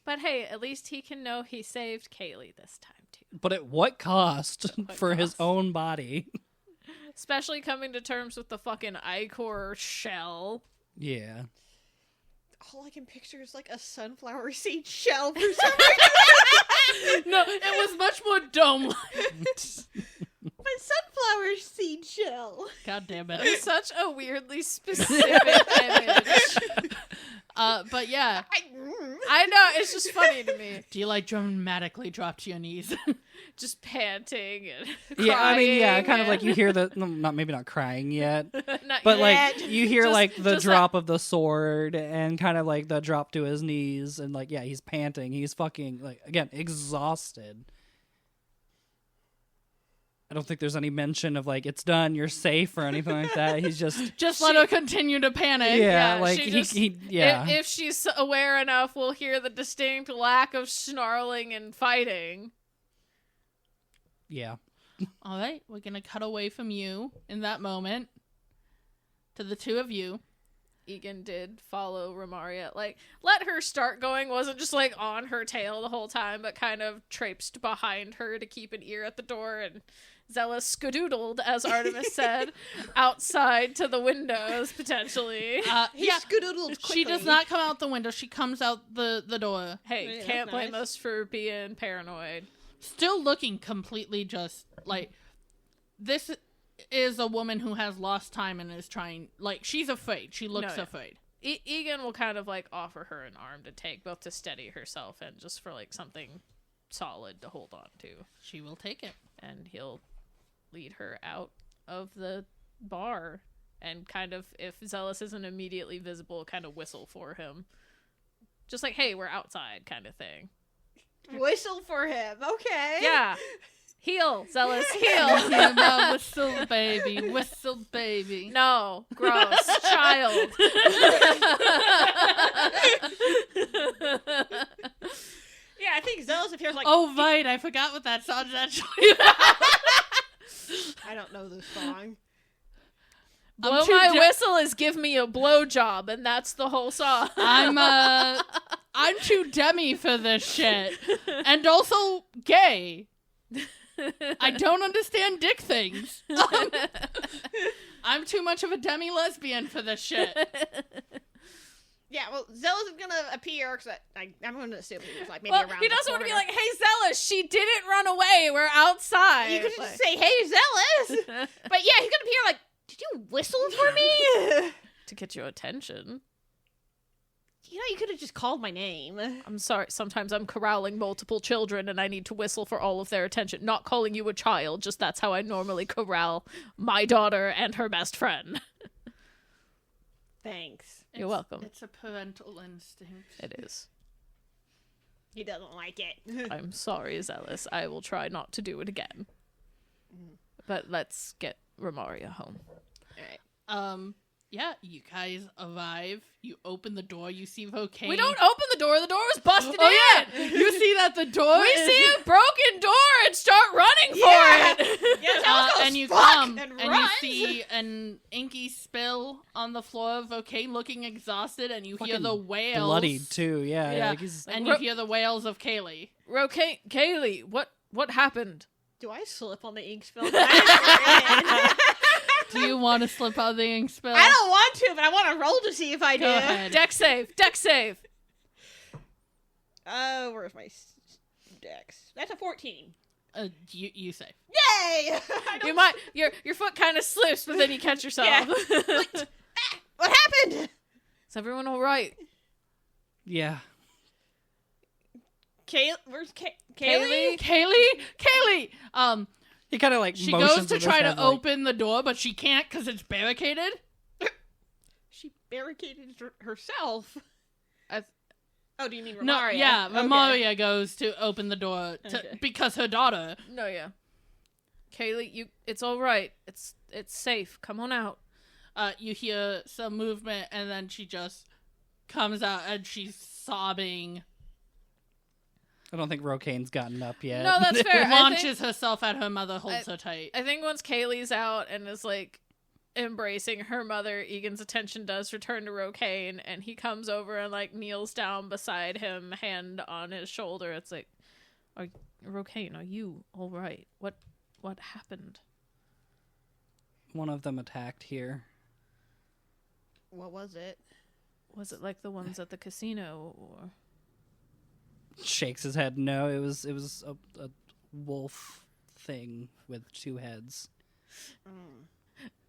But hey, at least he can know he saved Kayleigh this time, too. But at what cost what for his cost? own body? Especially coming to terms with the fucking Icor shell. Yeah. All I can picture is like a sunflower seed shell for some reason. No, it was much more dome. A sunflower seed shell. God damn it. It's such a weirdly specific image. But yeah, I know, it's just funny to me. do you like dramatically drop to your knees? Just panting and Yeah, I mean, yeah, crying kind of like you and- hear the, maybe not crying yet, Not but yet. like you hear Just- like the just drop of the sword and kind of like the drop to his knees and like, yeah, he's panting. He's fucking like, again, exhausted. I don't think there's any mention of like it's done, you're safe or anything like that. He's just let her continue to panic. yeah, Yeah, like she he, just- yeah. If she's aware enough, we'll hear the distinct lack of snarling and fighting. Yeah. All right, we're gonna cut away from you in that moment to the two of you. Ygin did follow Romaria. Like, let her start going. Wasn't just, like, on her tail the whole time, but kind of traipsed behind her to keep an ear at the door. And Xelas skadoodled, as Artemis said, outside to the windows, potentially. He scoodled quickly. She does not come out the window. She comes out the door. Hey, Yeah, can't that's blame nice. us for being paranoid. Still looking completely just, like, this is a woman who has lost time and is trying, like, she's afraid. She looks No, yeah. afraid. Ygin will kind of, like, offer her an arm to take, both to steady herself and just for, like, something solid to hold on to. She will take it. And he'll lead her out of the bar and kind of, if Xelas isn't immediately visible, kind of whistle for him. Just like, hey, we're outside kind of thing. Whistle for him. Okay. Yeah. Heal, Xelas, heal. Yeah, no, whistle baby, whistle baby. No, gross. Child. Yeah, I think Xelas appears like. Oh, right, I forgot what that song's actually I don't know this song. Blow too my de- whistle is give me a blowjob, and that's the whole song. I'm too demi for this shit. And also gay. I don't understand dick things. I'm too much of a demi-lesbian for this shit. Yeah, well, Xelas is gonna appear because I'm gonna assume he was like maybe Well, around. he the doesn't want to be corner. like, hey, Xelas, she didn't run away. We're outside. You could just Like- say, "Hey, Xelas," but yeah, he's gonna appear like, "Did you whistle for me?" to get your attention. You know, you could have just called my name. I'm sorry. Sometimes I'm corralling multiple children and I need to whistle for all of their attention. Not calling you a child, just that's how I normally corral my daughter and her best friend. Thanks. You're welcome. It's a parental instinct. It is. He doesn't like it. I'm sorry, Xelas. I will try not to do it again. But let's get Romaria home. Yeah, you guys arrive. You open the door. You see Rokain. We don't open the door. The door was busted Oh in. yeah, you see that the door. We is- see a broken door and start running for Yeah. it. Yeah, Xelas goes, and you "Fuck," come and and you runs. see an inky spill on the floor of Rokain looking exhausted, and you hear Fucking the wails. bloodied too. Yeah. Yeah, Like he's, and you hear the wails of Kayleigh. Rokain, Kayleigh, what happened? Do I slip on the ink spill? I Do you want to slip out the ink spill? don't want to, but I want to roll to see if I do. Go ahead. Deck save. Deck save. Oh, where's my dex? That's a 14. You say. Yay! You might your foot kind of slips, but then you catch yourself. Yeah. What happened? Is everyone all right? yeah. Where's Kayleigh? Kayleigh. He kind of like She motions goes to with his try to head, like- open the door, but she can't because it's barricaded. She barricaded herself. I- Oh, do you mean Romaria? No, yeah, Okay. Romaria goes to open the door Okay. because her daughter. No, yeah. Kayleigh, it's all right. It's safe. Come on out. You hear some movement, and then she just comes out, and she's sobbing. I don't think Rokain's gotten up yet. No, that's fair. I Launches herself at her mother, holds her tight. I think once Kayleigh's out and is like embracing her mother, Egan's attention does return to Rokain, and he comes over and like kneels down beside him, hand on his shoulder. It's like, Rokain, are you all right? What happened? One of them attacked here. What was it? Was it like the ones at the casino, or Shakes his head. No, it was a wolf thing with two heads.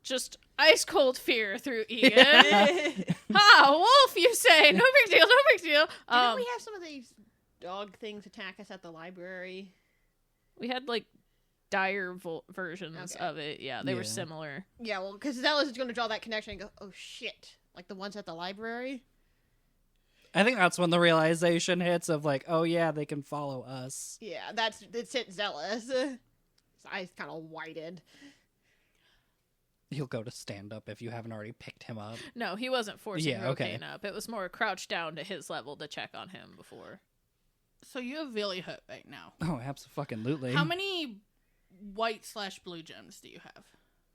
just ice cold fear through Egan? Wolf, you say? No big deal. No big deal. Didn't we have some of these dog things attack us at the library? We had like dire versions Okay. of it. Yeah, they were Yeah. similar. Yeah, well, because Xelas is going to draw that connection and go, oh shit, like the ones at the library? I think that's when the realization hits of like, oh yeah, they can follow us. Yeah, it's hit Xelas. eyes kind of widened. He'll go to stand up if you haven't already picked him up. No, he wasn't forcing Yeah, okay. Rokain up. It was more crouched down to his level to check on him before. So you're really hurt right now. Oh, absolutely. How many white/blue gems do you have?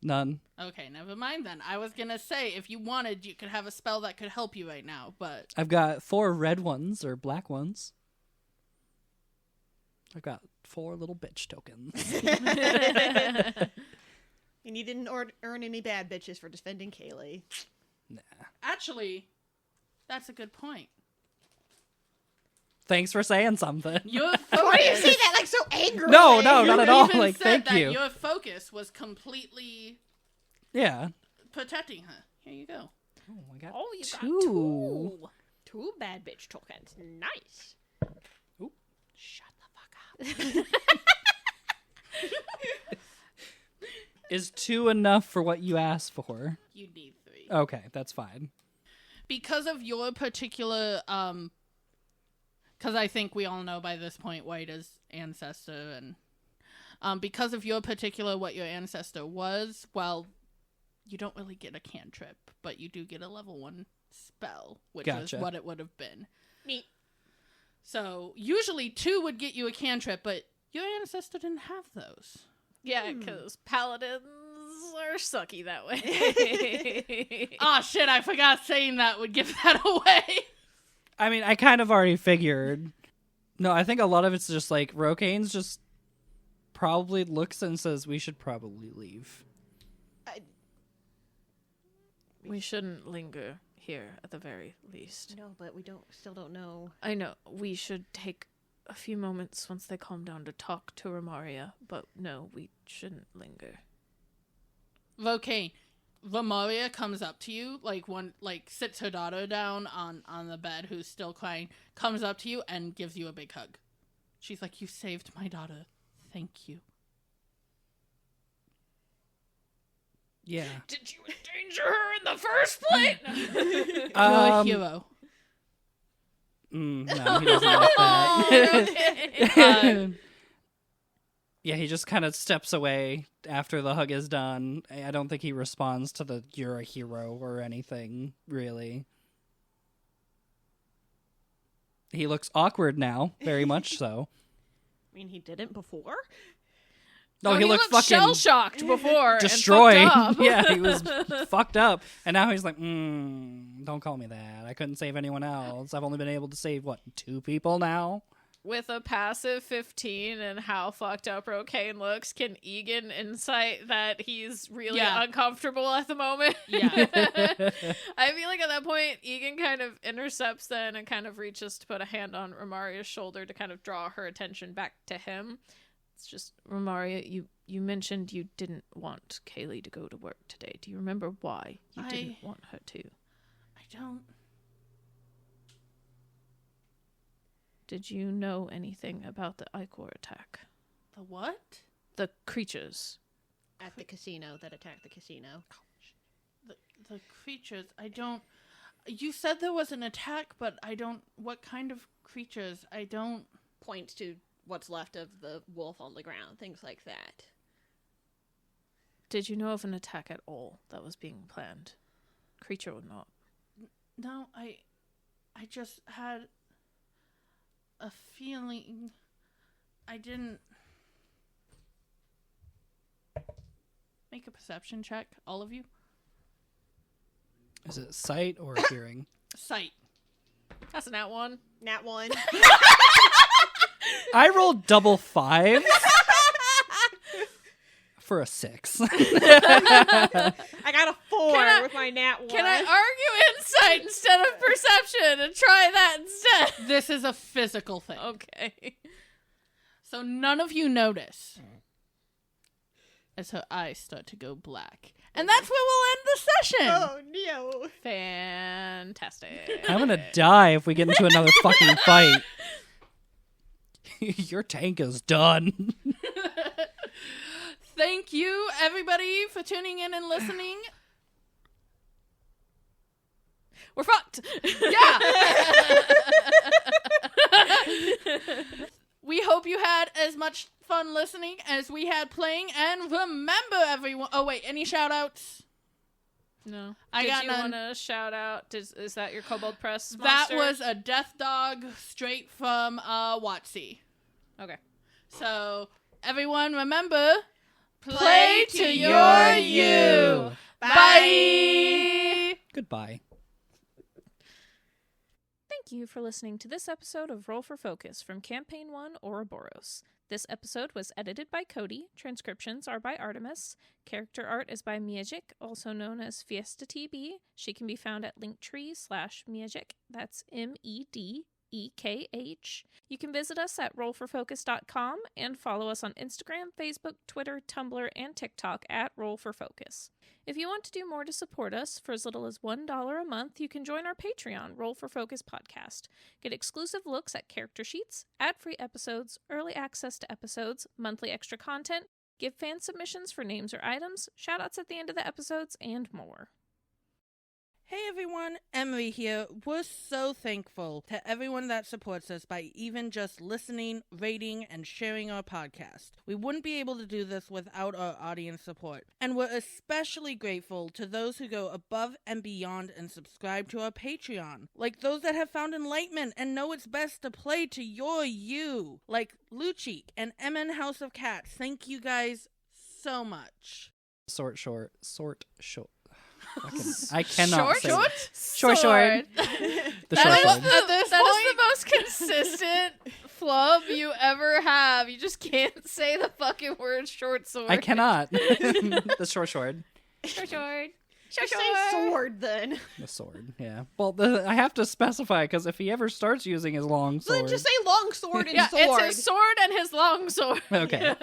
None. Okay, never mind then. I was gonna say, if you wanted, you could have a spell that could help you right now, but... I've got 4 red ones or black ones. I've got 4 little bitch tokens. And you didn't earn any bad bitches for defending Kayleigh. Nah. Actually, that's a good point. Thanks for saying something. Your Why do you focus... say that like so angrily? No, not at all. even Like, said thank that you. Your focus was completely Yeah. protecting her. Here you go. Oh, I got Oh, you got 2. 2 bad bitch tokens. Nice. Ooh. Shut the fuck up. Is 2 enough for what you asked for? You need 3. Okay, that's fine. Because of your particular, because I think we all know by this point White is ancestor, and because of your particular what your ancestor was, well, you don't really get a cantrip, but you do get a level 1 spell, which Gotcha. is what it would have been. Neat. So usually 2 would get you a cantrip, but your ancestor didn't have those. Yeah, because paladins are sucky that way. Oh shit, I forgot saying that would give that away. I mean, I kind of already figured. No, I think a lot of it's just like Rokain's just probably looks and says we should probably leave. We shouldn't linger here at the very least. No, but we still don't know. I know, we should take a few moments once they calm down to talk to Romaria, but no, we shouldn't linger. Rokain, Romaria comes up to you, sits her daughter down on the bed, who's still crying, comes up to you and gives you a big hug. She's like, "You saved my daughter. Thank you." Yeah. Did you endanger her in the first place? You're a hero. No, he doesn't like that. Yeah, he just kind of steps away after the hug is done. I don't think he responds to the "you're a hero" or anything, really. He looks awkward now, very much so. I mean, he didn't before. No, he looked fucking shell-shocked before. destroyed. And fucked up. Yeah, he was fucked up. And now he's like, don't call me that. I couldn't save anyone else. I've only been able to save, 2 people now? With a passive 15 and how fucked up Rokain looks, can Ygin insight that he's really uncomfortable at the moment? Yeah. I feel like at that point, Ygin kind of intercepts then and kind of reaches to put a hand on Romaria's shoulder to kind of draw her attention back to him. It's just, Romaria, you mentioned you didn't want Kayleigh to go to work today. Do you remember why you didn't want her to? I don't. Did you know anything about the Ygor attack? The what? The creatures. At the casino that attacked the casino. The creatures. I don't. You said there was an attack, but I don't. What kind of creatures? I don't. Points to what's left of the wolf on the ground, things like that. Did you know of an attack at all that was being planned? Creature or not? No, I just had a feeling. I didn't. Make a perception check, all of you. Is it sight or hearing? Sight. That's a nat 1. Nat 1. I rolled double 5 for a 6. I got a 4 with my nat 1. Can I argue insight instead of perception and try that instead? This is a physical thing. Okay. So none of you notice as her eyes start to go black. And that's where we'll end the session. Oh, no. Fantastic. I'm gonna die if we get into another fucking fight. Your tank is done. Thank you, everybody, for tuning in and listening. We're fucked. Yeah. We hope you had as much fun listening as we had playing. And remember, everyone. Oh, wait. Any shout outs? No. I got Did you none. want to shout out? Is that your Kobold Press That monster? was a death dog straight from WotC. Okay. So, everyone, remember, play to your you. Bye. Goodbye. Thank you for listening to this episode of Roll for Focus from Campaign 1 Ouroboros. This episode was edited by Cody. Transcriptions are by Artemis. Character art is by Miajic, also known as Fiesta TB. She can be found at linktree/Miajic. That's MEDEKH. You can visit us at rollforfocus.com and follow us on Instagram, Facebook, Twitter, Tumblr, and TikTok at Roll for Focus. If you want to do more to support us, for as little as $1 a month, you can join our Patreon, Roll for Focus Podcast. Get exclusive looks at character sheets, ad-free episodes, early access to episodes, monthly extra content, give fan submissions for names or items, shoutouts at the end of the episodes, and more. Hey everyone, Emery here. We're so thankful to everyone that supports us by even just listening, rating, and sharing our podcast. We wouldn't be able to do this without our audience support. And we're especially grateful to those who go above and beyond and subscribe to our Patreon. Like those that have found enlightenment and know it's best to play to your you. Like Luchik and MN House of Cats. Thank you guys so much. Short. I cannot say Short? it. Short. Sword. The That short is sword. the most consistent flub you ever have. You just can't say the fucking word short sword. I cannot. The short sword. Short sword. Just say sword then. The sword, yeah. Well, I have to specify, because if he ever starts using his long sword... Then just say long sword and Yeah, sword. it's his sword and his long sword. Okay.